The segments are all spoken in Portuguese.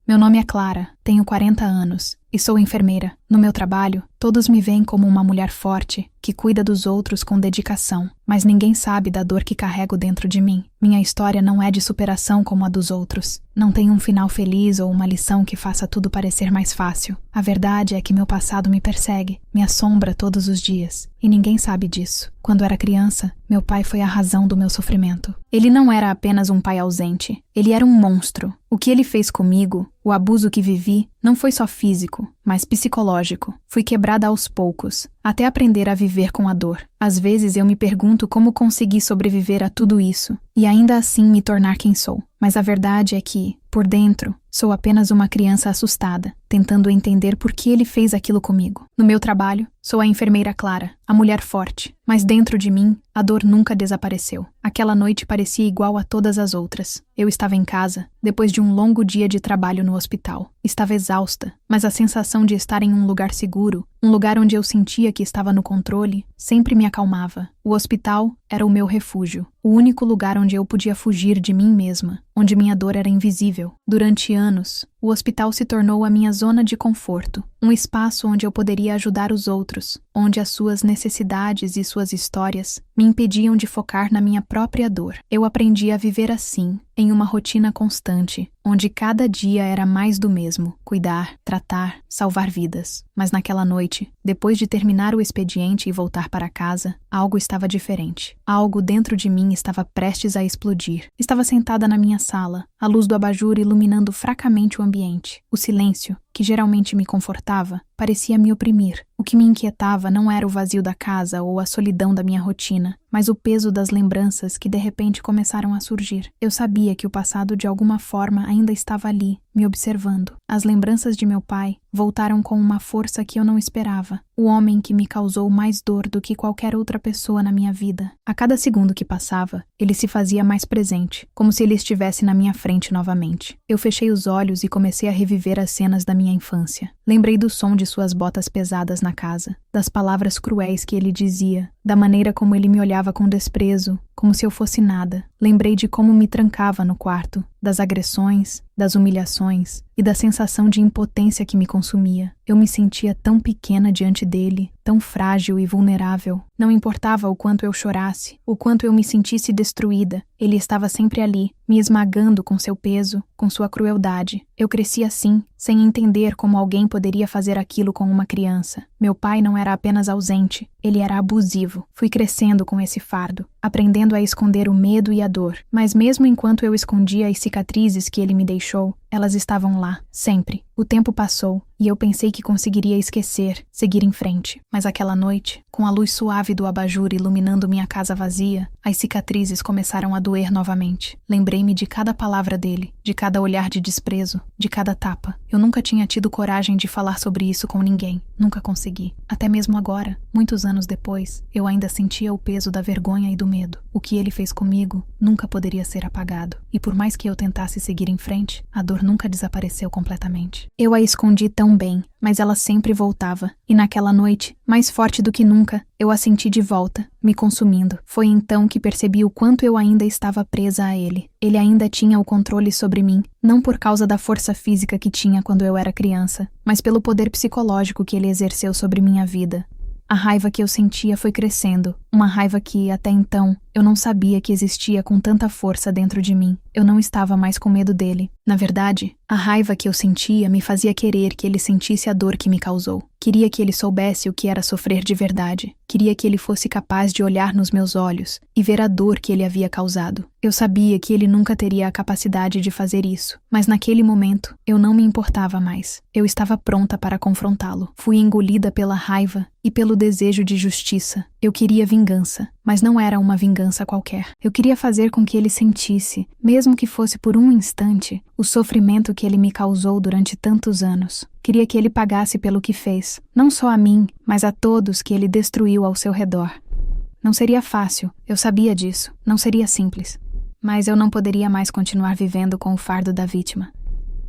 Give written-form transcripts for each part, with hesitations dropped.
Meu nome é Clara, tenho 40 anos e sou enfermeira. No meu trabalho, todos me veem como uma mulher forte, que cuida dos outros com dedicação, mas ninguém sabe da dor que carrego dentro de mim. Minha história não é de superação como a dos outros. Não tem um final feliz ou uma lição que faça tudo parecer mais fácil. A verdade é que meu passado me persegue, me assombra todos os dias, e ninguém sabe disso. Quando era criança, meu pai foi a razão do meu sofrimento. Ele não era apenas um pai ausente, ele era um monstro. O que ele fez comigo, o abuso que vivi, não foi só físico, mas psicológico. Fui quebrada aos poucos, até aprender a viver com a dor. Às vezes eu me pergunto como consegui sobreviver a tudo isso, e ainda assim me tornar quem sou. Mas a verdade é que, por dentro, sou apenas uma criança assustada, tentando entender por que ele fez aquilo comigo. No meu trabalho, sou a enfermeira Clara, a mulher forte, mas dentro de mim, a dor nunca desapareceu. Aquela noite parecia igual a todas as outras. Eu estava em casa, depois de um longo dia de trabalho no hospital. Estava exausta, mas a sensação de estar em um lugar seguro, um lugar onde eu sentia que estava no controle, sempre me acalmava. O hospital era o meu refúgio, o único lugar onde eu podia fugir de mim mesma, onde minha dor era invisível. Durante anos, o hospital se tornou a minha zona de conforto, um espaço onde eu poderia ajudar os outros, onde as suas necessidades e suas histórias me impediam de focar na minha própria dor. Eu aprendi a viver assim, em uma rotina constante, onde cada dia era mais do mesmo: cuidar, tratar, salvar vidas. Mas naquela noite, depois de terminar o expediente e voltar para casa, algo estava diferente. Algo dentro de mim estava prestes a explodir. Estava sentada na minha sala, a luz do abajur iluminando fracamente o ambiente. O silêncio, que geralmente me confortava, parecia me oprimir. O que me inquietava não era o vazio da casa ou a solidão da minha rotina, mas o peso das lembranças que de repente começaram a surgir. Eu sabia que o passado de alguma forma ainda estava ali, me observando. As lembranças de meu pai voltaram com uma força que eu não esperava. O homem que me causou mais dor do que qualquer outra pessoa na minha vida. A cada segundo que passava, ele se fazia mais presente, como se ele estivesse na minha frente novamente. Eu fechei os olhos e comecei a reviver as cenas da minha infância. Lembrei do som de suas botas pesadas na casa, das palavras cruéis que ele dizia, da maneira como ele me olhava com desprezo, como se eu fosse nada. Lembrei de como me trancava no quarto, das agressões, das humilhações e da sensação de impotência que me consumia. Eu me sentia tão pequena diante dele, tão frágil e vulnerável. Não importava o quanto eu chorasse, o quanto eu me sentisse destruída, ele estava sempre ali, me esmagando com seu peso, com sua crueldade. Eu cresci assim, sem entender como alguém poderia fazer aquilo com uma criança. Meu pai não era apenas ausente, ele era abusivo. Fui crescendo com esse fardo, aprendendo a esconder o medo e a dor. Mas mesmo enquanto eu escondia as cicatrizes que ele me deixou, elas estavam lá, sempre. O tempo passou, e eu pensei que conseguiria esquecer, seguir em frente. Mas aquela noite, com a luz suave do abajur iluminando minha casa vazia, as cicatrizes começaram a doer novamente. Lembrei-me de cada palavra dele, de cada olhar de desprezo, de cada tapa. Eu nunca tinha tido coragem de falar sobre isso com ninguém. Nunca consegui. Até mesmo agora, muitos anos depois, eu ainda sentia o peso da vergonha e do medo. O que ele fez comigo nunca poderia ser apagado. E por mais que eu tentasse seguir em frente, a dor nunca desapareceu completamente. Eu a escondi tão bem, mas ela sempre voltava. E naquela noite, mais forte do que nunca, eu a senti de volta, me consumindo. Foi então que percebi o quanto eu ainda estava presa a ele. Ele ainda tinha o controle sobre mim, não por causa da força física que tinha quando eu era criança, mas pelo poder psicológico que ele exerceu sobre minha vida. A raiva que eu sentia foi crescendo, uma raiva que, até então, eu não sabia que existia com tanta força dentro de mim. Eu não estava mais com medo dele. Na verdade, a raiva que eu sentia me fazia querer que ele sentisse a dor que me causou. Queria que ele soubesse o que era sofrer de verdade. Queria que ele fosse capaz de olhar nos meus olhos e ver a dor que ele havia causado. Eu sabia que ele nunca teria a capacidade de fazer isso, mas naquele momento eu não me importava mais. Eu estava pronta para confrontá-lo. Fui engolida pela raiva e pelo desejo de justiça. Eu queria vingança, mas não era uma vingança qualquer. Eu queria fazer com que ele sentisse, mesmo que fosse por um instante, o sofrimento que ele me causou durante tantos anos. Queria que ele pagasse pelo que fez, não só a mim, mas a todos que ele destruiu ao seu redor. Não seria fácil, eu sabia disso, não seria simples. Mas eu não poderia mais continuar vivendo com o fardo da vítima.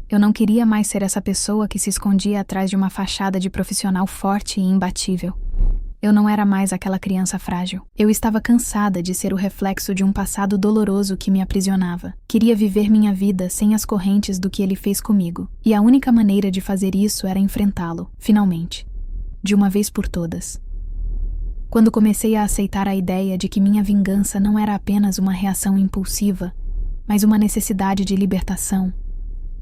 Eu não queria mais ser essa pessoa que se escondia atrás de uma fachada de profissional forte e imbatível. Eu não era mais aquela criança frágil. Eu estava cansada de ser o reflexo de um passado doloroso que me aprisionava. Queria viver minha vida sem as correntes do que ele fez comigo. E a única maneira de fazer isso era enfrentá-lo, finalmente. De uma vez por todas. Quando comecei a aceitar a ideia de que minha vingança não era apenas uma reação impulsiva, mas uma necessidade de libertação,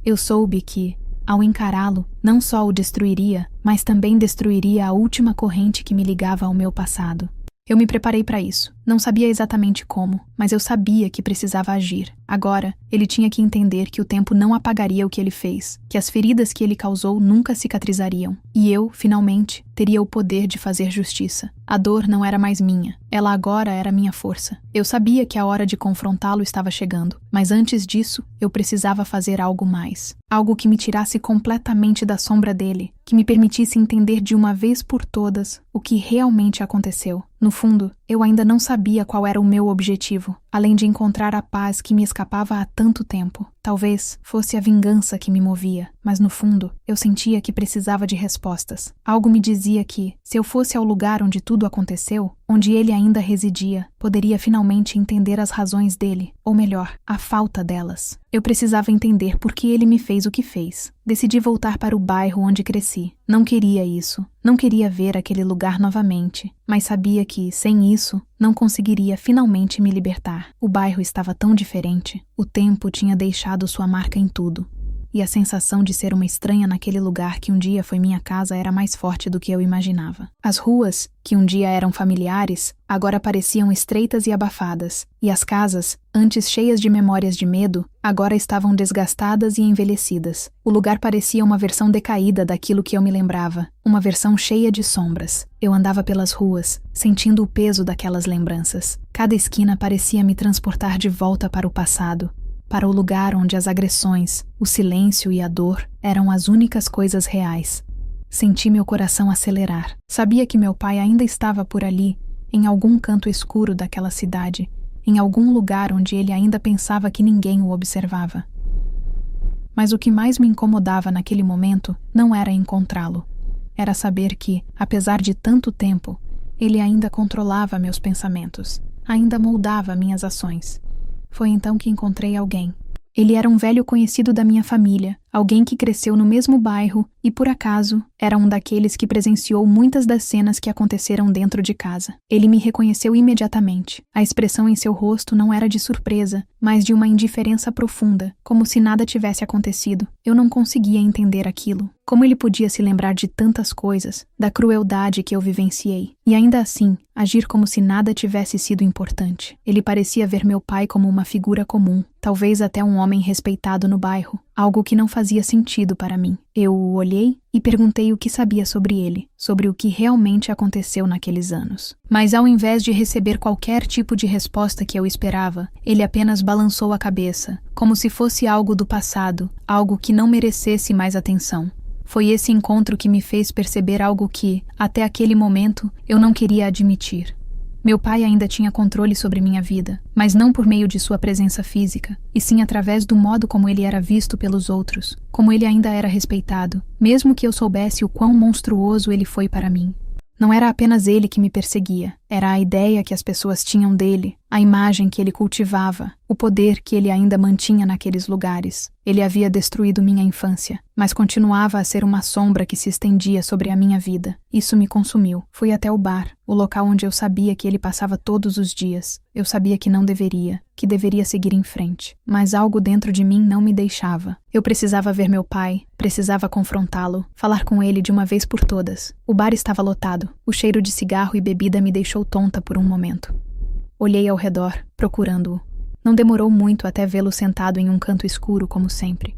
eu soube que, ao encará-lo, não só o destruiria, mas também destruiria a última corrente que me ligava ao meu passado. Eu me preparei para isso. Não sabia exatamente como, mas eu sabia que precisava agir. Agora, ele tinha que entender que o tempo não apagaria o que ele fez, que as feridas que ele causou nunca cicatrizariam. E eu, finalmente, teria o poder de fazer justiça. A dor não era mais minha. Ela agora era minha força. Eu sabia que a hora de confrontá-lo estava chegando, mas antes disso, eu precisava fazer algo mais. Algo que me tirasse completamente da sombra dele, que me permitisse entender de uma vez por todas o que realmente aconteceu. No fundo, eu ainda não sabia qual era o meu objetivo, além de encontrar a paz que me escapava há tanto tempo. Talvez fosse a vingança que me movia, mas no fundo, eu sentia que precisava de respostas. Algo me dizia que, se eu fosse ao lugar onde tudo aconteceu, onde ele ainda residia, poderia finalmente entender as razões dele, ou melhor, a falta delas. Eu precisava entender por que ele me fez o que fez. Decidi voltar para o bairro onde cresci. Não queria isso. Não queria ver aquele lugar novamente, mas sabia que, sem isso, não conseguiria finalmente me libertar. O bairro estava tão diferente. O tempo tinha deixado sua marca em tudo. E a sensação de ser uma estranha naquele lugar que um dia foi minha casa era mais forte do que eu imaginava. As ruas, que um dia eram familiares, agora pareciam estreitas e abafadas, e as casas, antes cheias de memórias de medo, agora estavam desgastadas e envelhecidas. O lugar parecia uma versão decaída daquilo que eu me lembrava, uma versão cheia de sombras. Eu andava pelas ruas, sentindo o peso daquelas lembranças. Cada esquina parecia me transportar de volta para o passado, para o lugar onde as agressões, o silêncio e a dor eram as únicas coisas reais. Senti meu coração acelerar. Sabia que meu pai ainda estava por ali, em algum canto escuro daquela cidade, em algum lugar onde ele ainda pensava que ninguém o observava. Mas o que mais me incomodava naquele momento não era encontrá-lo. Era saber que, apesar de tanto tempo, ele ainda controlava meus pensamentos, ainda moldava minhas ações. Foi então que encontrei alguém. Ele era um velho conhecido da minha família, alguém que cresceu no mesmo bairro e, por acaso, era um daqueles que presenciou muitas das cenas que aconteceram dentro de casa. Ele me reconheceu imediatamente. A expressão em seu rosto não era de surpresa, mas de uma indiferença profunda, como se nada tivesse acontecido. Eu não conseguia entender aquilo. Como ele podia se lembrar de tantas coisas, da crueldade que eu vivenciei, e ainda assim, agir como se nada tivesse sido importante. Ele parecia ver meu pai como uma figura comum, talvez até um homem respeitado no bairro, algo que não fazia sentido para mim. Eu o olhei e perguntei o que sabia sobre ele, sobre o que realmente aconteceu naqueles anos. Mas ao invés de receber qualquer tipo de resposta que eu esperava, ele apenas balançou a cabeça, como se fosse algo do passado, algo que não merecesse mais atenção. Foi esse encontro que me fez perceber algo que, até aquele momento, eu não queria admitir. Meu pai ainda tinha controle sobre minha vida, mas não por meio de sua presença física, e sim através do modo como ele era visto pelos outros, como ele ainda era respeitado, mesmo que eu soubesse o quão monstruoso ele foi para mim. Não era apenas ele que me perseguia, era a ideia que as pessoas tinham dele, a imagem que ele cultivava, o poder que ele ainda mantinha naqueles lugares. Ele havia destruído minha infância, mas continuava a ser uma sombra que se estendia sobre a minha vida. Isso me consumiu. Fui até o bar, o local onde eu sabia que ele passava todos os dias. Eu sabia que não deveria, que deveria seguir em frente, mas algo dentro de mim não me deixava. Eu precisava ver meu pai, precisava confrontá-lo, falar com ele de uma vez por todas. O bar estava lotado. O cheiro de cigarro e bebida me deixou tonta por um momento. Olhei ao redor, procurando-o. Não demorou muito até vê-lo sentado em um canto escuro, como sempre.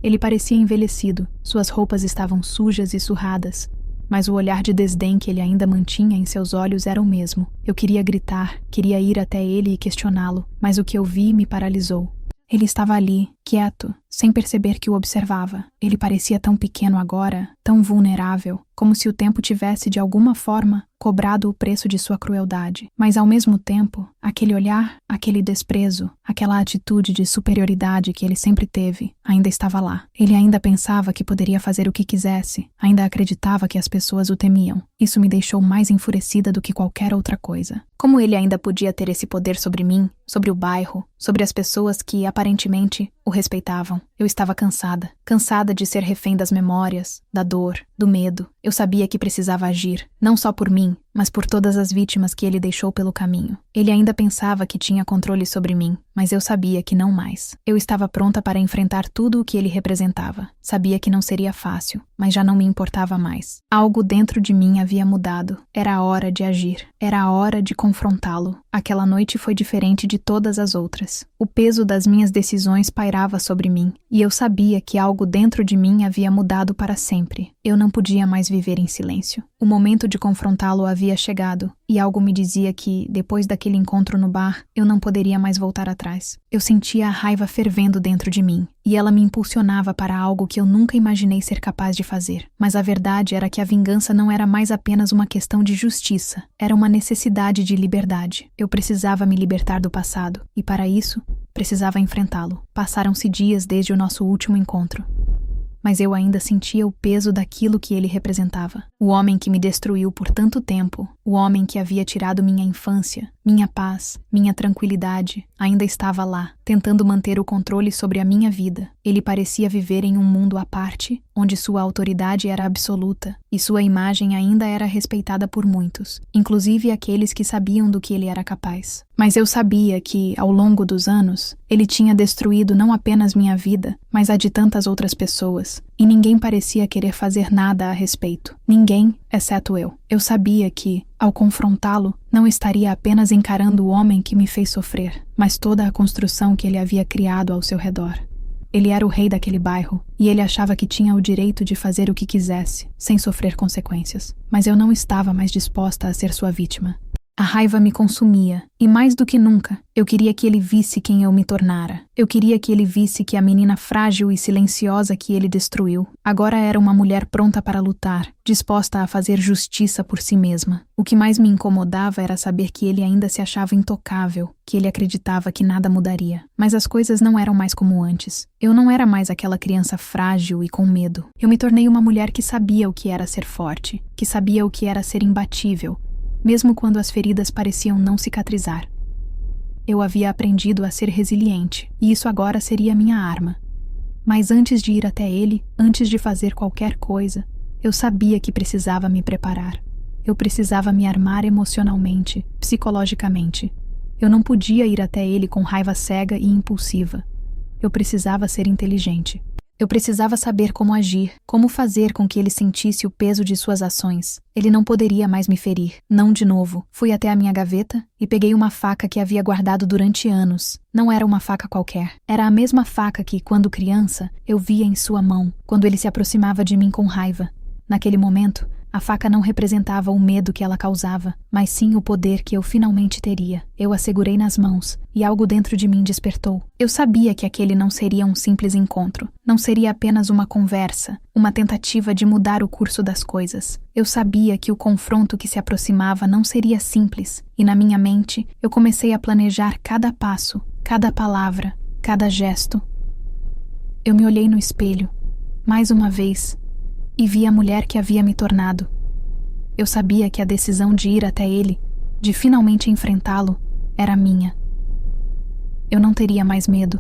Ele parecia envelhecido, suas roupas estavam sujas e surradas, mas o olhar de desdém que ele ainda mantinha em seus olhos era o mesmo. Eu queria gritar, queria ir até ele e questioná-lo, mas o que eu vi me paralisou. Ele estava ali, quieto, sem perceber que o observava. Ele parecia tão pequeno agora, tão vulnerável, como se o tempo tivesse, de alguma forma, cobrado o preço de sua crueldade. Mas, ao mesmo tempo, aquele olhar, aquele desprezo, aquela atitude de superioridade que ele sempre teve, ainda estava lá. Ele ainda pensava que poderia fazer o que quisesse, ainda acreditava que as pessoas o temiam. Isso me deixou mais enfurecida do que qualquer outra coisa. Como ele ainda podia ter esse poder sobre mim, sobre o bairro, sobre as pessoas que, aparentemente, o respeitavam? Eu estava cansada. Cansada de ser refém das memórias, da dor, do medo. Eu sabia que precisava agir, não só por mim, mas por todas as vítimas que ele deixou pelo caminho. Ele ainda pensava que tinha controle sobre mim, mas eu sabia que não mais. Eu estava pronta para enfrentar tudo o que ele representava. Sabia que não seria fácil, mas já não me importava mais. Algo dentro de mim havia mudado. Era a hora de agir. Era a hora de confrontá-lo. Aquela noite foi diferente de todas as outras. O peso das minhas decisões pairava sobre mim, e eu sabia que algo dentro de mim havia mudado para sempre. Eu não podia mais viver em silêncio. O momento de confrontá-lo havia chegado, e algo me dizia que, depois daquele encontro no bar, eu não poderia mais voltar atrás. Eu sentia a raiva fervendo dentro de mim, e ela me impulsionava para algo que eu nunca imaginei ser capaz de fazer. Mas a verdade era que a vingança não era mais apenas uma questão de justiça, era uma necessidade de liberdade. Eu precisava me libertar do passado, e para isso, precisava enfrentá-lo. Passaram-se dias desde o nosso último encontro. Mas eu ainda sentia o peso daquilo que ele representava. O homem que me destruiu por tanto tempo, o homem que havia tirado minha infância, minha paz, minha tranquilidade, ainda estava lá, tentando manter o controle sobre a minha vida. Ele parecia viver em um mundo à parte, onde sua autoridade era absoluta, e sua imagem ainda era respeitada por muitos, inclusive aqueles que sabiam do que ele era capaz. Mas eu sabia que, ao longo dos anos, ele tinha destruído não apenas minha vida, mas a de tantas outras pessoas, e ninguém parecia querer fazer nada a respeito. Ninguém, exceto eu. Eu sabia que, ao confrontá-lo, não estaria apenas encarando o homem que me fez sofrer, mas toda a construção que ele havia criado ao seu redor. Ele era o rei daquele bairro, e ele achava que tinha o direito de fazer o que quisesse, sem sofrer consequências. Mas eu não estava mais disposta a ser sua vítima. A raiva me consumia, e mais do que nunca, eu queria que ele visse quem eu me tornara. Eu queria que ele visse que a menina frágil e silenciosa que ele destruiu agora era uma mulher pronta para lutar, disposta a fazer justiça por si mesma. O que mais me incomodava era saber que ele ainda se achava intocável, que ele acreditava que nada mudaria. Mas as coisas não eram mais como antes. Eu não era mais aquela criança frágil e com medo. Eu me tornei uma mulher que sabia o que era ser forte, que sabia o que era ser imbatível, mesmo quando as feridas pareciam não cicatrizar. Eu havia aprendido a ser resiliente, e isso agora seria minha arma. Mas antes de ir até ele, antes de fazer qualquer coisa, eu sabia que precisava me preparar. Eu precisava me armar emocionalmente, psicologicamente. Eu não podia ir até ele com raiva cega e impulsiva. Eu precisava ser inteligente. Eu precisava saber como agir, como fazer com que ele sentisse o peso de suas ações. Ele não poderia mais me ferir. Não de novo. Fui até a minha gaveta e peguei uma faca que havia guardado durante anos. Não era uma faca qualquer. Era a mesma faca que, quando criança, eu via em sua mão, quando ele se aproximava de mim com raiva. Naquele momento, a faca não representava o medo que ela causava, mas sim o poder que eu finalmente teria. Eu a segurei nas mãos, e algo dentro de mim despertou. Eu sabia que aquele não seria um simples encontro. Não seria apenas uma conversa, uma tentativa de mudar o curso das coisas. Eu sabia que o confronto que se aproximava não seria simples, e na minha mente eu comecei a planejar cada passo, cada palavra, cada gesto. Eu me olhei no espelho, mais uma vez, e vi a mulher que havia me tornado. Eu sabia que a decisão de ir até ele, de finalmente enfrentá-lo, era minha. Eu não teria mais medo.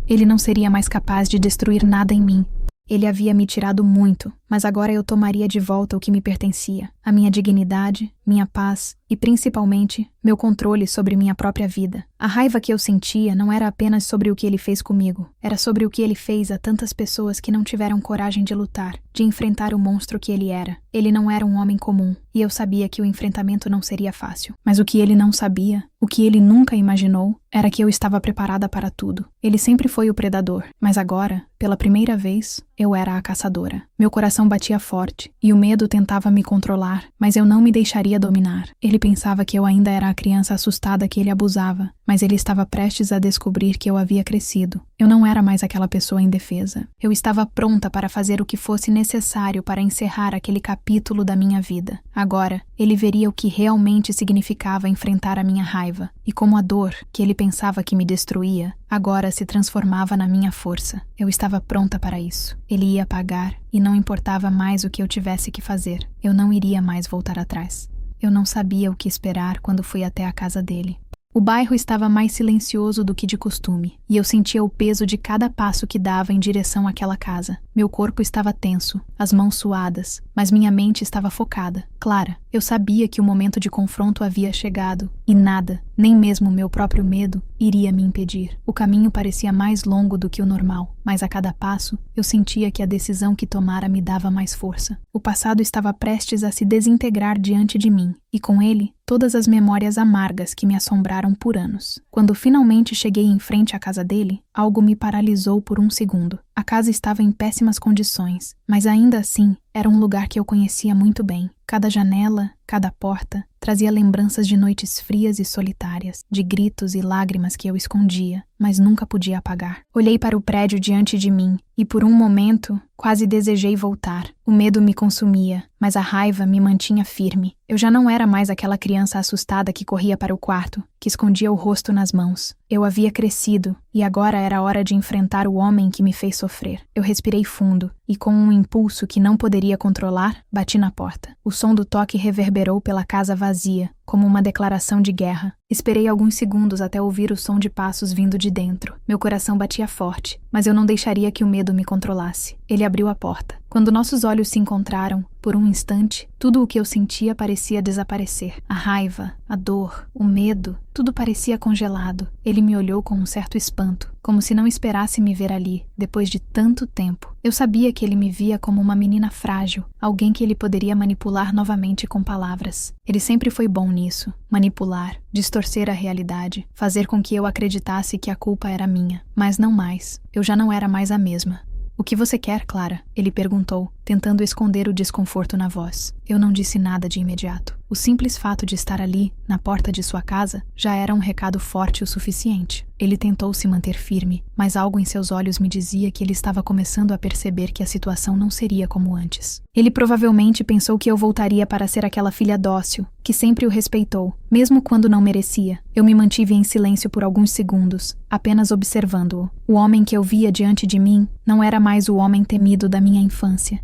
Ele não seria mais capaz de destruir nada em mim. Ele havia me tirado muito, mas agora eu tomaria de volta o que me pertencia, a minha dignidade, minha paz e, principalmente, meu controle sobre minha própria vida. A raiva que eu sentia não era apenas sobre o que ele fez comigo, era sobre o que ele fez a tantas pessoas que não tiveram coragem de lutar, de enfrentar o monstro que ele era. Ele não era um homem comum, e eu sabia que o enfrentamento não seria fácil. Mas o que ele não sabia, o que ele nunca imaginou, era que eu estava preparada para tudo. Ele sempre foi o predador, mas agora, pela primeira vez, eu era a caçadora. Meu coração coração batia forte, e o medo tentava me controlar, mas eu não me deixaria dominar. Ele pensava que eu ainda era a criança assustada que ele abusava, mas ele estava prestes a descobrir que eu havia crescido. Eu não era mais aquela pessoa indefesa. Eu estava pronta para fazer o que fosse necessário para encerrar aquele capítulo da minha vida. Agora, ele veria o que realmente significava enfrentar a minha raiva, e como a dor, que ele pensava que me destruía, agora se transformava na minha força. Eu estava pronta para isso. Ele ia pagar, e não importava mais o que eu tivesse que fazer. Eu não iria mais voltar atrás. Eu não sabia o que esperar quando fui até a casa dele. O bairro estava mais silencioso do que de costume, e eu sentia o peso de cada passo que dava em direção àquela casa. Meu corpo estava tenso, as mãos suadas, mas minha mente estava focada, clara. Eu sabia que o momento de confronto havia chegado, e nada, nem mesmo meu próprio medo, iria me impedir. O caminho parecia mais longo do que o normal, mas a cada passo, eu sentia que a decisão que tomara me dava mais força. O passado estava prestes a se desintegrar diante de mim, e com ele, todas as memórias amargas que me assombraram por anos. Quando finalmente cheguei em frente à casa dele, algo me paralisou por um segundo. A casa estava em péssimas condições, mas ainda assim, era um lugar que eu conhecia muito bem. Cada janela, cada porta, trazia lembranças de noites frias e solitárias, de gritos e lágrimas que eu escondia, mas nunca podia apagar. Olhei para o prédio diante de mim, e por um momento, quase desejei voltar. O medo me consumia, mas a raiva me mantinha firme. Eu já não era mais aquela criança assustada que corria para o quarto, que escondia o rosto nas mãos. Eu havia crescido, e agora era hora de enfrentar o homem que me fez sofrer. Eu respirei fundo, e com um impulso que não poderia controlar, bati na porta. O som do toque reverberou pela casa vazia, como uma declaração de guerra. Esperei alguns segundos até ouvir o som de passos vindo de dentro. Meu coração batia forte, mas eu não deixaria que o medo me controlasse. Ele abriu a porta. Quando nossos olhos se encontraram, por um instante, tudo o que eu sentia parecia desaparecer. A raiva, a dor, o medo, tudo parecia congelado. Ele me olhou com um certo espanto, como se não esperasse me ver ali, depois de tanto tempo. Eu sabia que ele me via como uma menina frágil, alguém que ele poderia manipular novamente com palavras. Ele sempre foi bom nisso, manipular, distorcer a realidade, fazer com que eu acreditasse que a culpa era minha. Mas não mais. Eu já não era mais a mesma. "O que você quer, Clara?" ele perguntou, tentando esconder o desconforto na voz. Eu não disse nada de imediato. O simples fato de estar ali, na porta de sua casa, já era um recado forte o suficiente. Ele tentou se manter firme, mas algo em seus olhos me dizia que ele estava começando a perceber que a situação não seria como antes. Ele provavelmente pensou que eu voltaria para ser aquela filha dócil, que sempre o respeitou, mesmo quando não merecia. Eu me mantive em silêncio por alguns segundos, apenas observando-o. O homem que eu via diante de mim não era mais o homem temido da minha infância.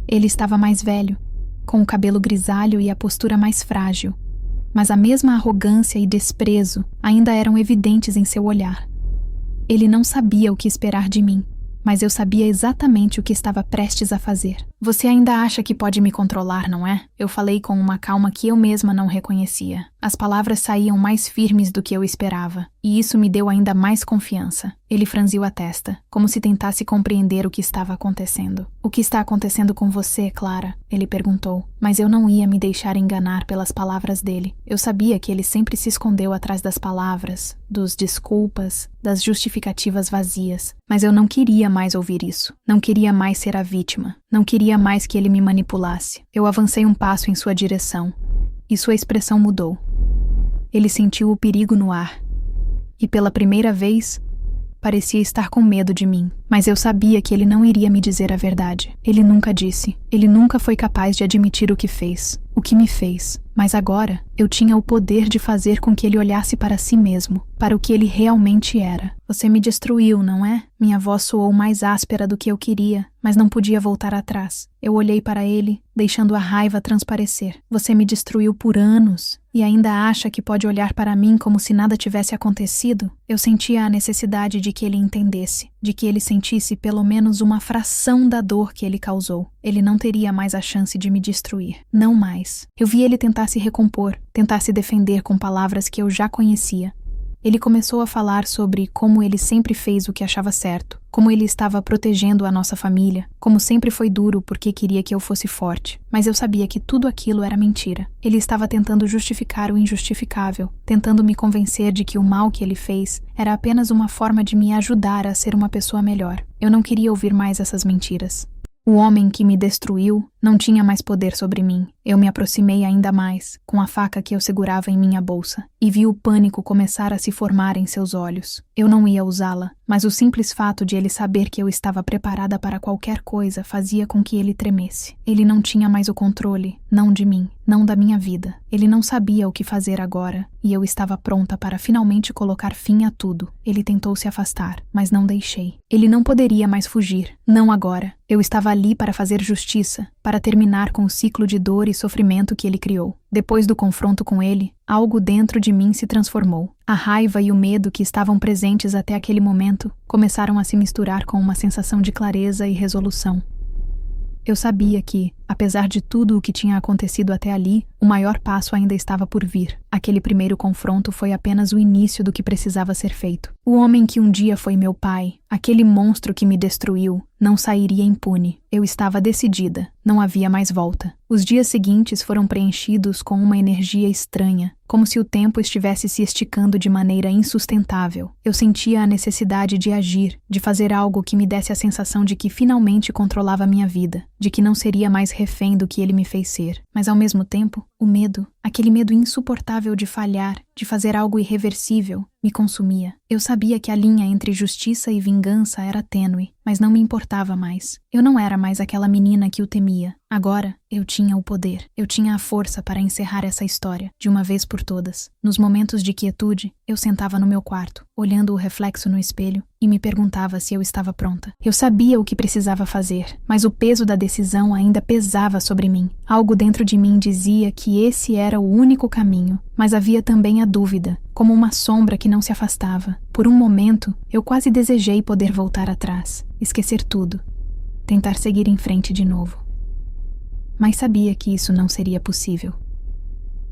Ele estava mais velho, com o cabelo grisalho e a postura mais frágil, mas a mesma arrogância e desprezo ainda eram evidentes em seu olhar. Ele não sabia o que esperar de mim, mas eu sabia exatamente o que estava prestes a fazer. "Você ainda acha que pode me controlar, não é?" Eu falei com uma calma que eu mesma não reconhecia. As palavras saíam mais firmes do que eu esperava, e isso me deu ainda mais confiança. Ele franziu a testa, como se tentasse compreender o que estava acontecendo. "O que está acontecendo com você, Clara?" ele perguntou, mas eu não ia me deixar enganar pelas palavras dele. Eu sabia que ele sempre se escondeu atrás das palavras, dos desculpas, das justificativas vazias, mas eu não queria mais ouvir isso. Não queria mais ser a vítima. Não queria mais que ele me manipulasse. Eu avancei um passo em sua direção, e sua expressão mudou. Ele sentiu o perigo no ar, e pela primeira vez, parecia estar com medo de mim, mas eu sabia que ele não iria me dizer a verdade. Ele nunca disse. Ele nunca foi capaz de admitir o que fez, o que me fez. Mas agora, eu tinha o poder de fazer com que ele olhasse para si mesmo, para o que ele realmente era. "Você me destruiu, não é?" Minha voz soou mais áspera do que eu queria, mas não podia voltar atrás. Eu olhei para ele, deixando a raiva transparecer. "Você me destruiu por anos, e ainda acha que pode olhar para mim como se nada tivesse acontecido?" Eu sentia a necessidade de que ele entendesse, de que ele sentisse pelo menos uma fração da dor que ele causou. Ele não teria mais a chance de me destruir. Não mais. Eu vi ele tentar se recompor, tentar se defender com palavras que eu já conhecia. Ele começou a falar sobre como ele sempre fez o que achava certo, como ele estava protegendo a nossa família, como sempre foi duro porque queria que eu fosse forte. Mas eu sabia que tudo aquilo era mentira. Ele estava tentando justificar o injustificável, tentando me convencer de que o mal que ele fez era apenas uma forma de me ajudar a ser uma pessoa melhor. Eu não queria ouvir mais essas mentiras. O homem que me destruiu não tinha mais poder sobre mim. Eu me aproximei ainda mais, com a faca que eu segurava em minha bolsa, e vi o pânico começar a se formar em seus olhos. Eu não ia usá-la, mas o simples fato de ele saber que eu estava preparada para qualquer coisa fazia com que ele tremesse. Ele não tinha mais o controle, não de mim, não da minha vida. Ele não sabia o que fazer agora, e eu estava pronta para finalmente colocar fim a tudo. Ele tentou se afastar, mas não deixei. Ele não poderia mais fugir, não agora. Eu estava ali para fazer justiça, para terminar com o ciclo de dor e sofrimento que ele criou. Depois do confronto com ele, algo dentro de mim se transformou. A raiva e o medo que estavam presentes até aquele momento começaram a se misturar com uma sensação de clareza e resolução. Eu sabia que, apesar de tudo o que tinha acontecido até ali, o maior passo ainda estava por vir. Aquele primeiro confronto foi apenas o início do que precisava ser feito. O homem que um dia foi meu pai, aquele monstro que me destruiu, não sairia impune. Eu estava decidida, não havia mais volta. Os dias seguintes foram preenchidos com uma energia estranha, como se o tempo estivesse se esticando de maneira insustentável. Eu sentia a necessidade de agir, de fazer algo que me desse a sensação de que finalmente controlava minha vida, de que não seria mais refém do que ele me fez ser. Mas ao mesmo tempo, o medo, aquele medo insuportável de falhar, de fazer algo irreversível, me consumia. Eu sabia que a linha entre justiça e vingança era tênue, mas não me importava mais. Eu não era mais aquela menina que o temia. Agora, eu tinha o poder. Eu tinha a força para encerrar essa história, de uma vez por todas. Nos momentos de quietude, eu sentava no meu quarto, olhando o reflexo no espelho, e me perguntava se eu estava pronta. Eu sabia o que precisava fazer, mas o peso da decisão ainda pesava sobre mim. Algo dentro de mim dizia que esse era o único caminho, mas havia também a dúvida, como uma sombra que não se afastava. Por um momento, eu quase desejei poder voltar atrás, esquecer tudo, tentar seguir em frente de novo. Mas sabia que isso não seria possível.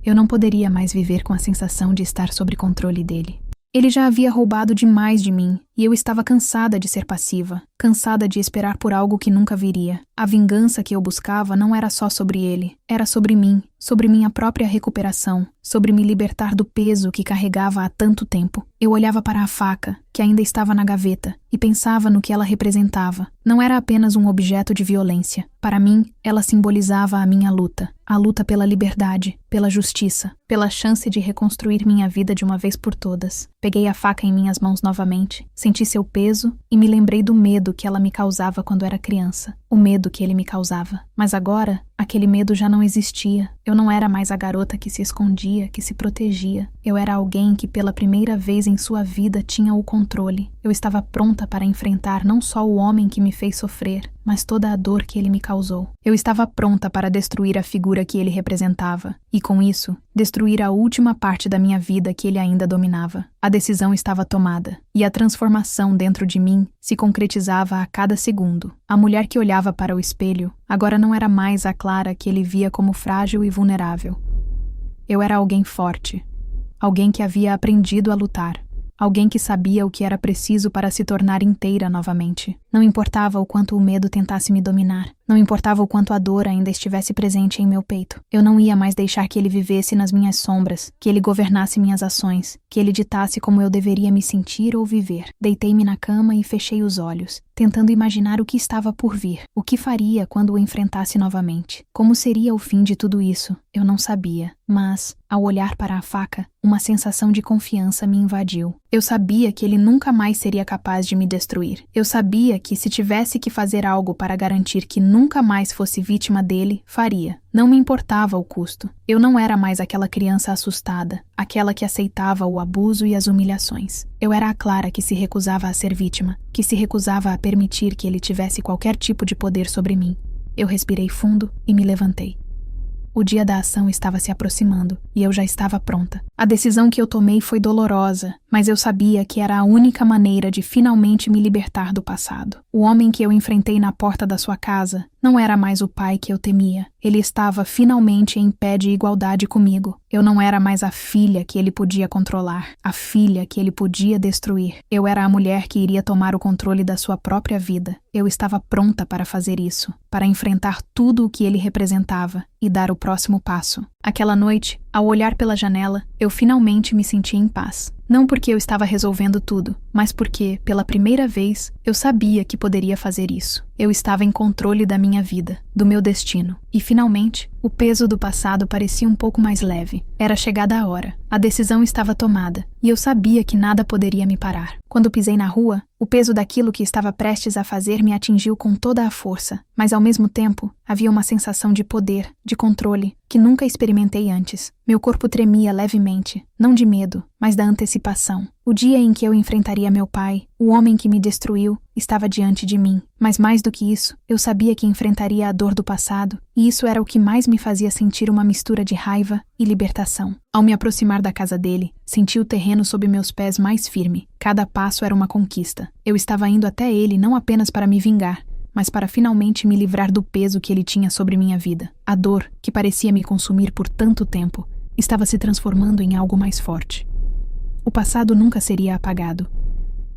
Eu não poderia mais viver com a sensação de estar sob controle dele. Ele já havia roubado demais de mim, e eu estava cansada de ser passiva, cansada de esperar por algo que nunca viria. A vingança que eu buscava não era só sobre ele, era sobre mim, sobre minha própria recuperação, sobre me libertar do peso que carregava há tanto tempo. Eu olhava para a faca, que ainda estava na gaveta, e pensava no que ela representava. Não era apenas um objeto de violência. Para mim, ela simbolizava a minha luta. A luta pela liberdade, pela justiça, pela chance de reconstruir minha vida de uma vez por todas. Peguei a faca em minhas mãos novamente, senti seu peso e me lembrei do medo que ela me causava quando era criança. O medo que ele me causava. Mas agora, aquele medo já não existia. Eu não era mais a garota que se escondia, que se protegia. Eu era alguém que pela primeira vez em sua vida tinha o controle. Eu estava pronta para enfrentar não só o homem que me fez sofrer, mas toda a dor que ele me causou. Eu estava pronta para destruir a figura que ele representava, e com isso, destruir a última parte da minha vida que ele ainda dominava. A decisão estava tomada, e a transformação dentro de mim se concretizava a cada segundo. A mulher que olhava para o espelho agora não era mais a Clara que ele via como frágil e vulnerável. Eu era alguém forte, alguém que havia aprendido a lutar, alguém que sabia o que era preciso para se tornar inteira novamente. Não importava o quanto o medo tentasse me dominar. Não importava o quanto a dor ainda estivesse presente em meu peito. Eu não ia mais deixar que ele vivesse nas minhas sombras, que ele governasse minhas ações, que ele ditasse como eu deveria me sentir ou viver. Deitei-me na cama e fechei os olhos, tentando imaginar o que estava por vir, o que faria quando o enfrentasse novamente. Como seria o fim de tudo isso? Eu não sabia, mas, ao olhar para a faca, uma sensação de confiança me invadiu. Eu sabia que ele nunca mais seria capaz de me destruir. Eu sabia que se tivesse que fazer algo para garantir que nunca mais fosse vítima dele, faria. Não me importava o custo. Eu não era mais aquela criança assustada, aquela que aceitava o abuso e as humilhações. Eu era a Clara que se recusava a ser vítima, que se recusava a permitir que ele tivesse qualquer tipo de poder sobre mim. Eu respirei fundo e me levantei. O dia da ação estava se aproximando, e eu já estava pronta. A decisão que eu tomei foi dolorosa, mas eu sabia que era a única maneira de finalmente me libertar do passado. O homem que eu enfrentei na porta da sua casa não era mais o pai que eu temia. Ele estava finalmente em pé de igualdade comigo. Eu não era mais a filha que ele podia controlar, a filha que ele podia destruir. Eu era a mulher que iria tomar o controle da sua própria vida. Eu estava pronta para fazer isso, para enfrentar tudo o que ele representava e dar o próximo passo. Aquela noite, Ao olhar pela janela, eu finalmente me senti em paz. Não porque eu estava resolvendo tudo, mas porque, pela primeira vez, eu sabia que poderia fazer isso. Eu estava em controle da minha vida, do meu destino. E, finalmente, o peso do passado parecia um pouco mais leve. Era chegada a hora. A decisão estava tomada, e eu sabia que nada poderia me parar. Quando pisei na rua, o peso daquilo que estava prestes a fazer me atingiu com toda a força, mas ao mesmo tempo, havia uma sensação de poder, de controle, que nunca experimentei antes. Meu corpo tremia levemente, não de medo, mas da antecipação. O dia em que eu enfrentaria meu pai, o homem que me destruiu, estava diante de mim. Mas mais do que isso, eu sabia que enfrentaria a dor do passado, e isso era o que mais me fazia sentir uma mistura de raiva e libertação. Ao me aproximar da casa dele, senti o terreno sob meus pés mais firme. Cada passo era uma conquista. Eu estava indo até ele não apenas para me vingar, mas para finalmente me livrar do peso que ele tinha sobre minha vida. A dor, que parecia me consumir por tanto tempo, estava se transformando em algo mais forte. O passado nunca seria apagado,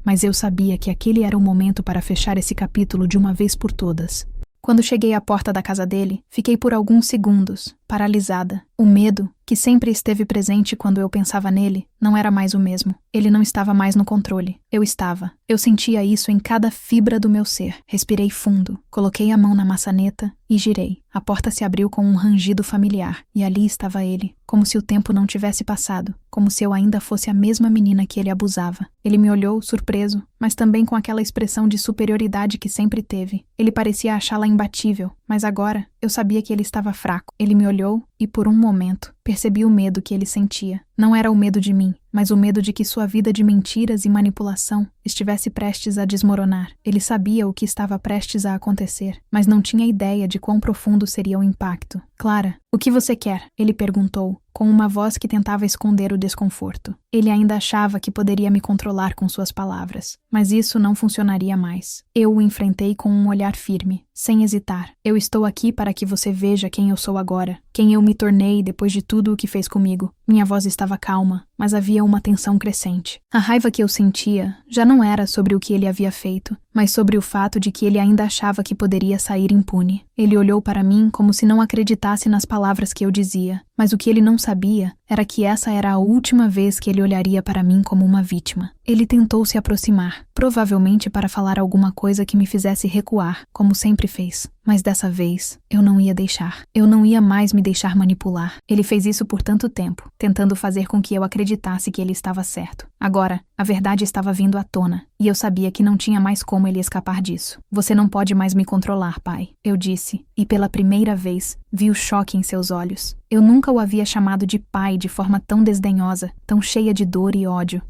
mas eu sabia que aquele era o momento para fechar esse capítulo de uma vez por todas. Quando cheguei à porta da casa dele, fiquei por alguns segundos, paralisada. O medo, que sempre esteve presente quando eu pensava nele, não era mais o mesmo. Ele não estava mais no controle. Eu estava. Eu sentia isso em cada fibra do meu ser. Respirei fundo, coloquei a mão na maçaneta e girei. A porta se abriu com um rangido familiar, e ali estava ele, como se o tempo não tivesse passado, como se eu ainda fosse a mesma menina que ele abusava. Ele me olhou, surpreso, mas também com aquela expressão de superioridade que sempre teve. Ele parecia achá-la imbatível, mas agora eu sabia que ele estava fraco. Ele me olhou e, por um momento, percebi o medo que ele sentia. Não era o medo de mim, mas o medo de que sua vida de mentiras e manipulação estivesse prestes a desmoronar. Ele sabia o que estava prestes a acontecer, mas não tinha ideia de quão profundo seria o impacto. Clara, o que você quer? Ele perguntou, com uma voz que tentava esconder o desconforto. Ele ainda achava que poderia me controlar com suas palavras, mas isso não funcionaria mais. Eu o enfrentei com um olhar firme, sem hesitar. Eu estou aqui para que você veja quem eu sou agora, quem eu me tornei depois de tudo o que fez comigo. Minha voz estava calma, mas havia uma tensão crescente. A raiva que eu sentia já não era sobre o que ele havia feito, mas sobre o fato de que ele ainda achava que poderia sair impune. Ele olhou para mim como se não acreditasse nas palavras que eu dizia, mas o que ele não sabia era que essa era a última vez que ele olharia para mim como uma vítima. Ele tentou se aproximar, provavelmente para falar alguma coisa que me fizesse recuar, como sempre fez. Mas dessa vez, eu não ia deixar. Eu não ia mais me deixar manipular. Ele fez isso por tanto tempo, tentando fazer com que eu acreditasse que ele estava certo. Agora, a verdade estava vindo à tona, e eu sabia que não tinha mais como ele escapar disso. Você não pode mais me controlar, pai, eu disse, e pela primeira vez, vi o choque em seus olhos. Eu nunca o havia chamado de pai de forma tão desdenhosa, tão cheia de dor e ódio.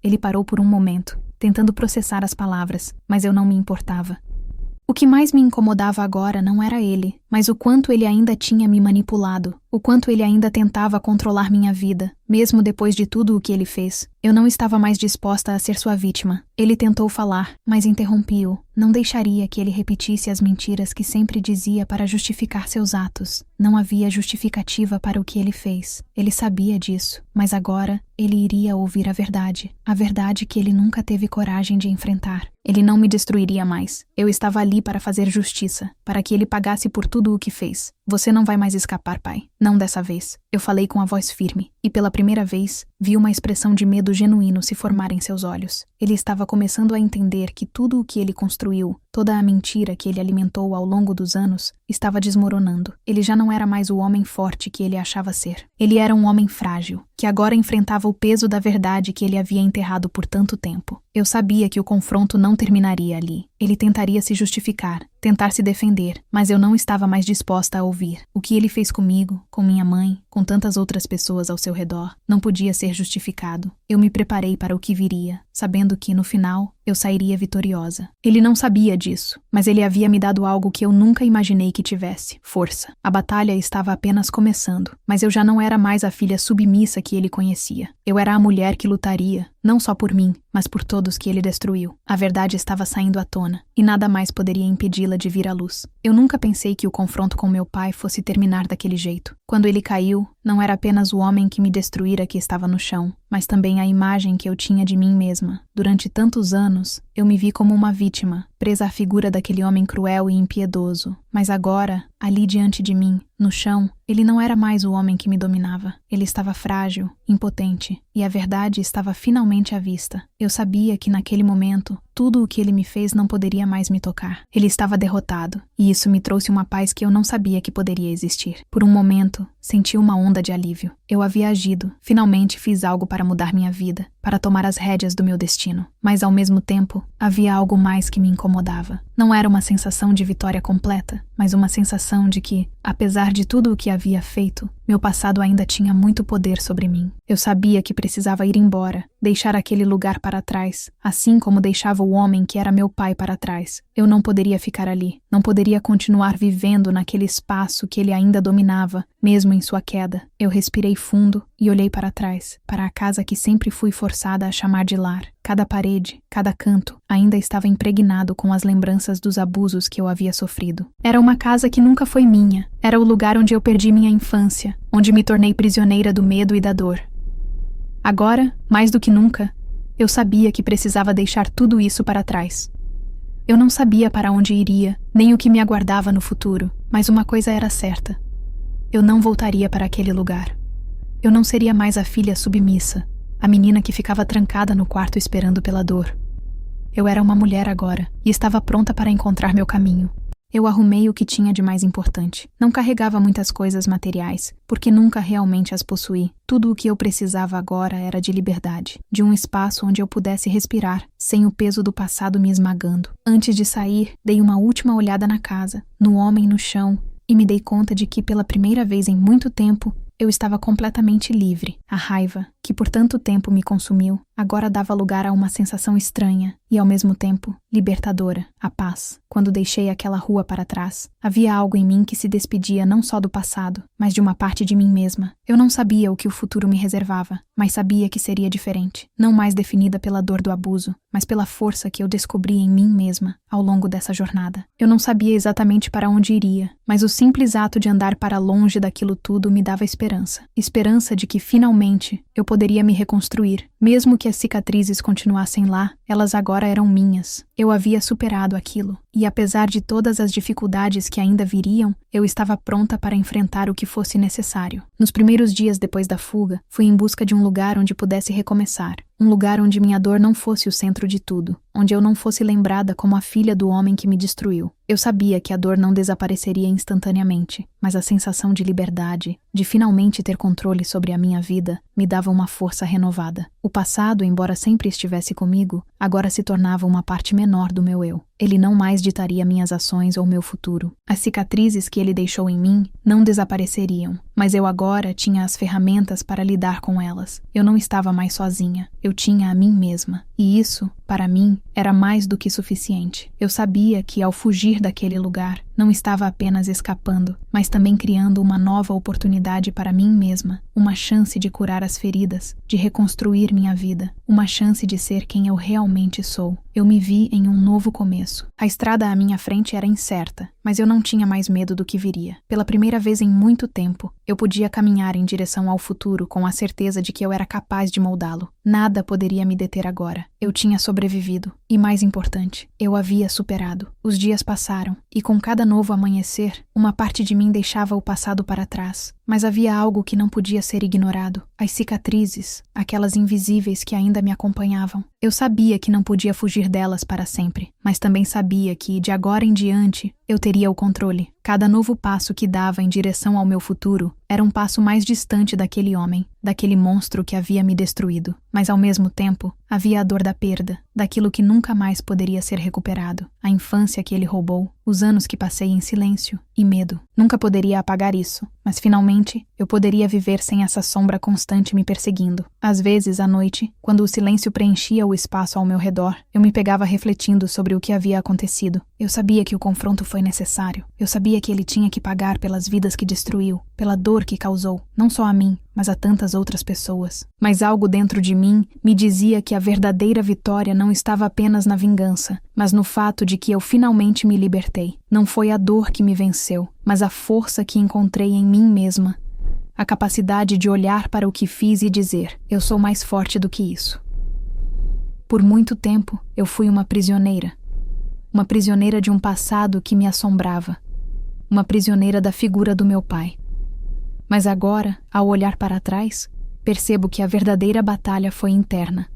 Ele parou por um momento, tentando processar as palavras, mas eu não me importava. O que mais me incomodava agora não era ele, mas o quanto ele ainda tinha me manipulado, o quanto ele ainda tentava controlar minha vida, mesmo depois de tudo o que ele fez. Eu não estava mais disposta a ser sua vítima. Ele tentou falar, mas interrompi-o. Não deixaria que ele repetisse as mentiras que sempre dizia para justificar seus atos. Não havia justificativa para o que ele fez. Ele sabia disso, mas agora ele iria ouvir a verdade que ele nunca teve coragem de enfrentar. Ele não me destruiria mais. Eu estava ali para fazer justiça, para que ele pagasse por tudo o que fez. Você não vai mais escapar, pai. Não dessa vez. Eu falei com a voz firme, e pela primeira vez, vi uma expressão de medo genuíno se formar em seus olhos. Ele estava começando a entender que tudo o que ele construiu, toda a mentira que ele alimentou ao longo dos anos, estava desmoronando. Ele já não era mais o homem forte que ele achava ser. Ele era um homem frágil, que agora enfrentava o peso da verdade que ele havia enterrado por tanto tempo. Eu sabia que o confronto não terminaria ali. Ele tentaria se justificar, tentar se defender, mas eu não estava mais disposta a ouvir. O que ele fez comigo, com minha mãe, com tantas outras pessoas ao seu redor, não podia ser justificado. Eu me preparei para o que viria, sabendo que, no final, eu sairia vitoriosa. Ele não sabia disso, mas ele havia me dado algo que eu nunca imaginei que tivesse: força. A batalha estava apenas começando, mas eu já não era mais a filha submissa que ele conhecia. Eu era a mulher que lutaria, não só por mim, mas por todos que ele destruiu. A verdade estava saindo à tona, e nada mais poderia impedi-la de vir à luz. Eu nunca pensei que o confronto com meu pai fosse terminar daquele jeito. Quando ele caiu, não era apenas o homem que me destruíra que estava no chão, mas também a imagem que eu tinha de mim mesma. Durante tantos anos, eu me vi como uma vítima, presa à figura daquele homem cruel e impiedoso. Mas agora, ali diante de mim, no chão, ele não era mais o homem que me dominava. Ele estava frágil, impotente, e a verdade estava finalmente à vista. Eu sabia que naquele momento, tudo o que ele me fez não poderia mais me tocar. Ele estava derrotado, e isso me trouxe uma paz que eu não sabia que poderia existir. Por um momento, senti uma onda de alívio. Eu havia agido, finalmente fiz algo para mudar minha vida, para tomar as rédeas do meu destino. Mas ao mesmo tempo, havia algo mais que me incomodava. Não era uma sensação de vitória completa, mas uma sensação de que, apesar de tudo o que havia feito, meu passado ainda tinha muito poder sobre mim. Eu sabia que precisava ir embora, deixar aquele lugar para trás, assim como deixava o homem que era meu pai para trás. Eu não poderia ficar ali, não poderia continuar vivendo naquele espaço que ele ainda dominava, mesmo em sua queda. Eu respirei fundo e olhei para trás, para a casa que sempre fui forçada a chamar de lar. Cada parede, cada canto, ainda estava impregnado com as lembranças dos abusos que eu havia sofrido. Era uma casa que nunca foi minha. Era o lugar onde eu perdi minha infância, onde me tornei prisioneira do medo e da dor. Agora, mais do que nunca, eu sabia que precisava deixar tudo isso para trás. Eu não sabia para onde iria, nem o que me aguardava no futuro, mas uma coisa era certa. Eu não voltaria para aquele lugar. Eu não seria mais a filha submissa, a menina que ficava trancada no quarto esperando pela dor. Eu era uma mulher agora, e estava pronta para encontrar meu caminho. Eu arrumei o que tinha de mais importante. Não carregava muitas coisas materiais, porque nunca realmente as possuí. Tudo o que eu precisava agora era de liberdade, de um espaço onde eu pudesse respirar, sem o peso do passado me esmagando. Antes de sair, dei uma última olhada na casa, no homem no chão, e me dei conta de que, pela primeira vez em muito tempo, eu estava completamente livre. A raiva, que por tanto tempo me consumiu, agora dava lugar a uma sensação estranha e, ao mesmo tempo, libertadora, a paz. Quando deixei aquela rua para trás, havia algo em mim que se despedia não só do passado, mas de uma parte de mim mesma. Eu não sabia o que o futuro me reservava, mas sabia que seria diferente, não mais definida pela dor do abuso, mas pela força que eu descobri em mim mesma ao longo dessa jornada. Eu não sabia exatamente para onde iria, mas o simples ato de andar para longe daquilo tudo me dava esperança. Esperança de que, finalmente, eu poderia me reconstruir. Mesmo que as cicatrizes continuassem lá, elas agora eram minhas. Eu havia superado aquilo, e apesar de todas as dificuldades que ainda viriam, eu estava pronta para enfrentar o que fosse necessário. Nos primeiros dias depois da fuga, fui em busca de um lugar onde pudesse recomeçar. Um lugar onde minha dor não fosse o centro de tudo, onde eu não fosse lembrada como a filha do homem que me destruiu. Eu sabia que a dor não desapareceria instantaneamente, mas a sensação de liberdade, de finalmente ter controle sobre a minha vida, me dava uma força renovada. O passado, embora sempre estivesse comigo, agora se tornava uma parte menor do meu eu. Ele não mais ditaria minhas ações ou meu futuro. As cicatrizes que ele deixou em mim não desapareceriam, mas eu agora tinha as ferramentas para lidar com elas. Eu não estava mais sozinha. Eu tinha a mim mesma. E isso, para mim, era mais do que suficiente. Eu sabia que, ao fugir daquele lugar, não estava apenas escapando, mas também criando uma nova oportunidade para mim mesma, uma chance de curar as feridas, de reconstruir minha vida, uma chance de ser quem eu realmente sou. Eu me vi em um novo começo. A estrada à minha frente era incerta, mas eu não tinha mais medo do que viria. Pela primeira vez em muito tempo, eu podia caminhar em direção ao futuro com a certeza de que eu era capaz de moldá-lo. Nada poderia me deter agora. Eu tinha sobrevivido. E mais importante, eu havia superado. Os dias passaram, e com cada novo amanhecer, uma parte de mim deixava o passado para trás. Mas havia algo que não podia ser ignorado. As cicatrizes, aquelas invisíveis que ainda me acompanhavam. Eu sabia que não podia fugir delas para sempre, mas também sabia que, de agora em diante, eu teria o controle. Cada novo passo que dava em direção ao meu futuro era um passo mais distante daquele homem, daquele monstro que havia me destruído. Mas, ao mesmo tempo, havia a dor da perda, daquilo que nunca mais poderia ser recuperado. A infância que ele roubou, os anos que passei em silêncio e medo. Nunca poderia apagar isso, mas finalmente eu poderia viver sem essa sombra constante me perseguindo. Às vezes, à noite, quando o silêncio preenchia o espaço ao meu redor, eu me pegava refletindo sobre o que havia acontecido. Eu sabia que o confronto foi necessário. Eu sabia que ele tinha que pagar pelas vidas que destruiu, pela dor que causou, não só a mim, mas a tantas outras pessoas. Mas algo dentro de mim me dizia que a verdadeira vitória não estava apenas na vingança, mas no fato de que eu finalmente me libertei. Não foi a dor que me venceu, mas a força que encontrei em mim mesma. a capacidade de olhar para o que fiz e dizer: eu sou mais forte do que isso. Por muito tempo, eu fui uma prisioneira de um passado que me assombrava, uma prisioneira da figura do meu pai. Mas agora, ao olhar para trás, percebo que a verdadeira batalha foi interna.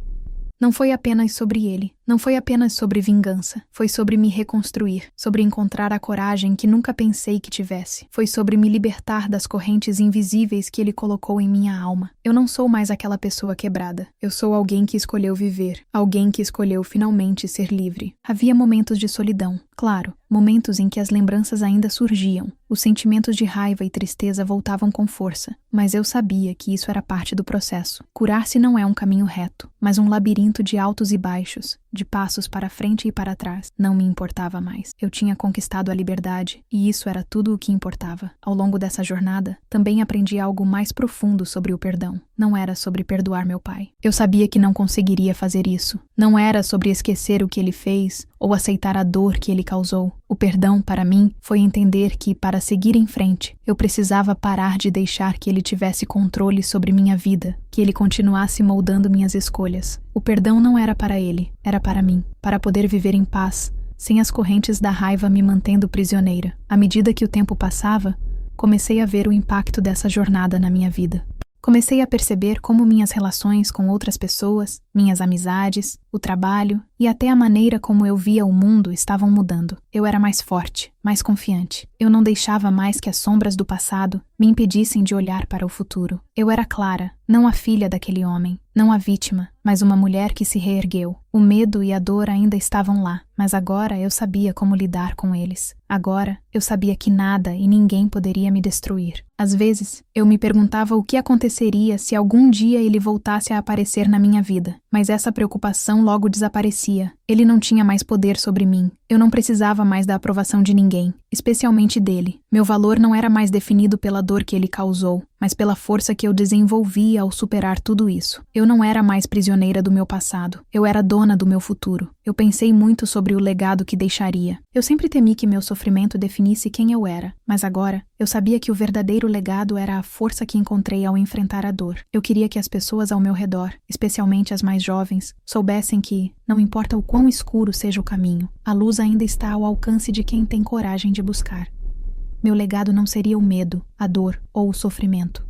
Não foi apenas sobre ele, não foi apenas sobre vingança, foi sobre me reconstruir, sobre encontrar a coragem que nunca pensei que tivesse, foi sobre me libertar das correntes invisíveis que ele colocou em minha alma. Eu não sou mais aquela pessoa quebrada, eu sou alguém que escolheu viver, alguém que escolheu finalmente ser livre. Havia momentos de solidão, claro, momentos em que as lembranças ainda surgiam, os sentimentos de raiva e tristeza voltavam com força, mas eu sabia que isso era parte do processo. Curar-se não é um caminho reto, mas um labirinto de altos e baixos, de passos para frente e para trás. Não me importava mais. Eu tinha conquistado a liberdade, e isso era tudo o que importava. Ao longo dessa jornada, também aprendi algo mais profundo sobre o perdão. Não era sobre perdoar meu pai. Eu sabia que não conseguiria fazer isso. Não era sobre esquecer o que ele fez ou aceitar a dor que ele causou. O perdão, para mim, foi entender que, para seguir em frente, eu precisava parar de deixar que ele tivesse controle sobre minha vida, que ele continuasse moldando minhas escolhas. O perdão não era para ele, era para mim, para poder viver em paz, sem as correntes da raiva me mantendo prisioneira. À medida que o tempo passava, comecei a ver o impacto dessa jornada na minha vida. Comecei a perceber como minhas relações com outras pessoas, minhas amizades, o trabalho e até a maneira como eu via o mundo estavam mudando. Eu era mais forte, mais confiante. Eu não deixava mais que as sombras do passado me impedissem de olhar para o futuro. Eu era Clara, não a filha daquele homem, não a vítima, mas uma mulher que se reergueu. O medo e a dor ainda estavam lá, mas agora eu sabia como lidar com eles. Agora eu sabia que nada e ninguém poderia me destruir. Às vezes, eu me perguntava o que aconteceria se algum dia ele voltasse a aparecer na minha vida, mas essa preocupação logo desaparecia. Ele não tinha mais poder sobre mim. Eu não precisava mais da aprovação de ninguém, especialmente dele. Meu valor não era mais definido pela dor que ele causou, mas pela força que eu desenvolvi ao superar tudo isso. Eu não era mais prisioneira do meu passado. Eu era dona do meu futuro. Eu pensei muito sobre o legado que deixaria. Eu sempre temi que meu sofrimento definisse quem eu era, mas agora eu sabia que o verdadeiro legado era a força que encontrei ao enfrentar a dor. Eu queria que as pessoas ao meu redor, especialmente as mais jovens, soubessem que, não importa o quão escuro seja o caminho, a luz ainda está ao alcance de quem tem coragem de buscar. Meu legado não seria o medo, a dor ou o sofrimento.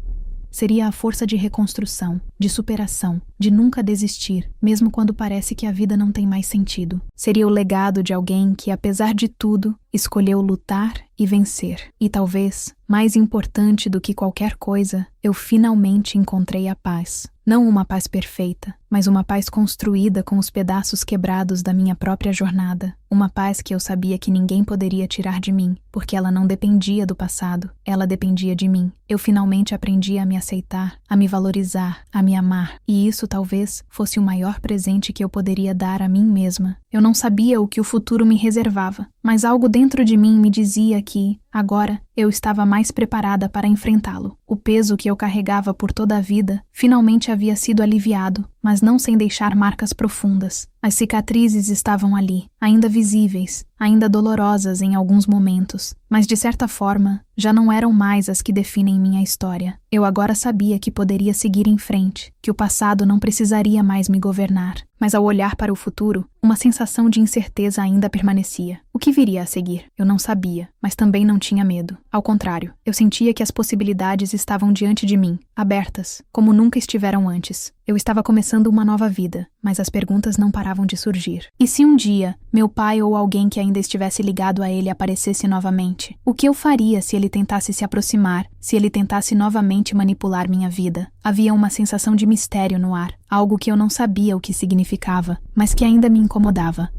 Seria a força de reconstrução, de superação, de nunca desistir, mesmo quando parece que a vida não tem mais sentido. Seria o legado de alguém que, apesar de tudo, escolheu lutar e vencer. E talvez, mais importante do que qualquer coisa, eu finalmente encontrei a paz. Não uma paz perfeita, mas uma paz construída com os pedaços quebrados da minha própria jornada. Uma paz que eu sabia que ninguém poderia tirar de mim, porque ela não dependia do passado, ela dependia de mim. Eu finalmente aprendi a me aceitar, a me valorizar, a me amar, e isso talvez fosse o maior presente que eu poderia dar a mim mesma. Eu não sabia o que o futuro me reservava, mas algo dentro de mim me dizia que, agora, eu estava mais preparada para enfrentá-lo. O peso que eu carregava por toda a vida finalmente havia sido aliviado, mas não sem deixar marcas profundas. As cicatrizes estavam ali, ainda visíveis, ainda dolorosas em alguns momentos, mas de certa forma, já não eram mais as que definem minha história. Eu agora sabia que poderia seguir em frente, que o passado não precisaria mais me governar. Mas ao olhar para o futuro, uma sensação de incerteza ainda permanecia. O que viria a seguir? Eu não sabia, mas também não tinha medo. Ao contrário, eu sentia que as possibilidades estavam diante de mim, abertas, como nunca estiveram antes. Eu estava começando uma nova vida, mas as perguntas não paravam de surgir. E se um dia, meu pai ou alguém que ainda estivesse ligado a ele aparecesse novamente? O que eu faria se ele tentasse se aproximar, se ele tentasse novamente manipular minha vida? Havia uma sensação de mistério no ar, algo que eu não sabia o que significava, mas que ainda me incomodava.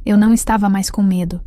Eu não estava mais com medo,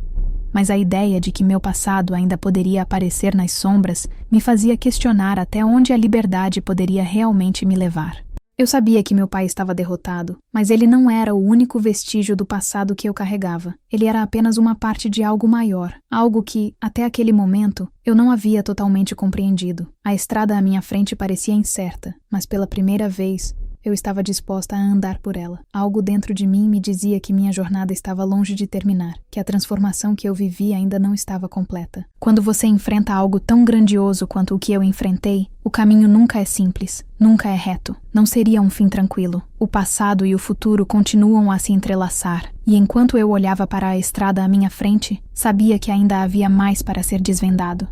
mas a ideia de que meu passado ainda poderia aparecer nas sombras me fazia questionar até onde a liberdade poderia realmente me levar. Eu sabia que meu pai estava derrotado, mas ele não era o único vestígio do passado que eu carregava. Ele era apenas uma parte de algo maior, algo que, até aquele momento, eu não havia totalmente compreendido. A estrada à minha frente parecia incerta, mas pela primeira vez, eu estava disposta a andar por ela. Algo dentro de mim me dizia que minha jornada estava longe de terminar, que a transformação que eu vivia ainda não estava completa. Quando você enfrenta algo tão grandioso quanto o que eu enfrentei, o caminho nunca é simples, nunca é reto. Não seria um fim tranquilo. O passado e o futuro continuam a se entrelaçar, e enquanto eu olhava para a estrada à minha frente, sabia que ainda havia mais para ser desvendado.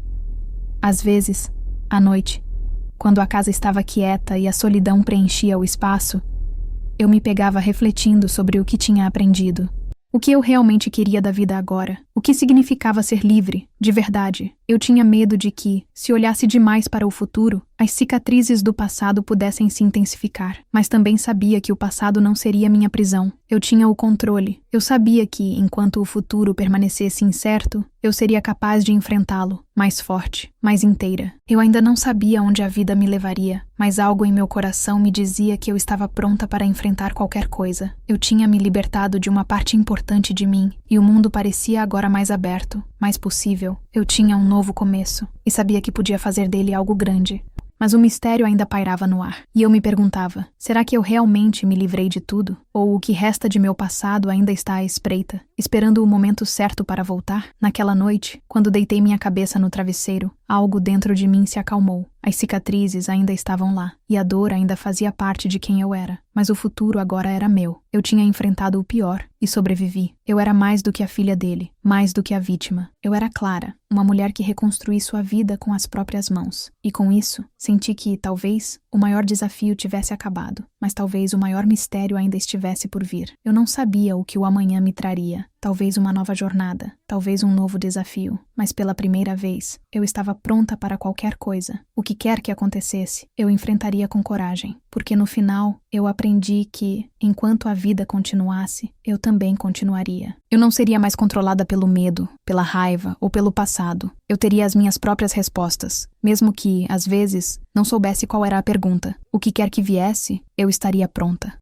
Às vezes, à noite, quando a casa estava quieta e a solidão preenchia o espaço, eu me pegava refletindo sobre o que tinha aprendido. O que eu realmente queria da vida agora? O que significava ser livre, de verdade? Eu tinha medo de que, se olhasse demais para o futuro, as cicatrizes do passado pudessem se intensificar. Mas também sabia que o passado não seria minha prisão. Eu tinha o controle. Eu sabia que, enquanto o futuro permanecesse incerto, eu seria capaz de enfrentá-lo, mais forte, mais inteira. Eu ainda não sabia onde a vida me levaria, mas algo em meu coração me dizia que eu estava pronta para enfrentar qualquer coisa. Eu tinha me libertado de uma parte importante de mim, e o mundo parecia agora mais aberto, mais possível. Eu tinha um novo começo, e sabia que podia fazer dele algo grande. Mas o mistério ainda pairava no ar, e eu me perguntava, será que eu realmente me livrei de tudo? Ou o que resta de meu passado ainda está à espreita, esperando o momento certo para voltar? Naquela noite, quando deitei minha cabeça no travesseiro, algo dentro de mim se acalmou. As cicatrizes ainda estavam lá, e a dor ainda fazia parte de quem eu era. Mas o futuro agora era meu. Eu tinha enfrentado o pior, e sobrevivi. Eu era mais do que a filha dele, mais do que a vítima. Eu era Clara, uma mulher que reconstruí sua vida com as próprias mãos. E com isso, senti que, talvez, o maior desafio tivesse acabado, mas talvez o maior mistério ainda estivesse por vir. Eu não sabia o que o amanhã me traria. Talvez uma nova jornada, talvez um novo desafio, mas pela primeira vez, eu estava pronta para qualquer coisa. O que quer que acontecesse, eu enfrentaria com coragem, porque no final, eu aprendi que, enquanto a vida continuasse, eu também continuaria. Eu não seria mais controlada pelo medo, pela raiva ou pelo passado. Eu teria as minhas próprias respostas, mesmo que, às vezes, não soubesse qual era a pergunta. O que quer que viesse, eu estaria pronta.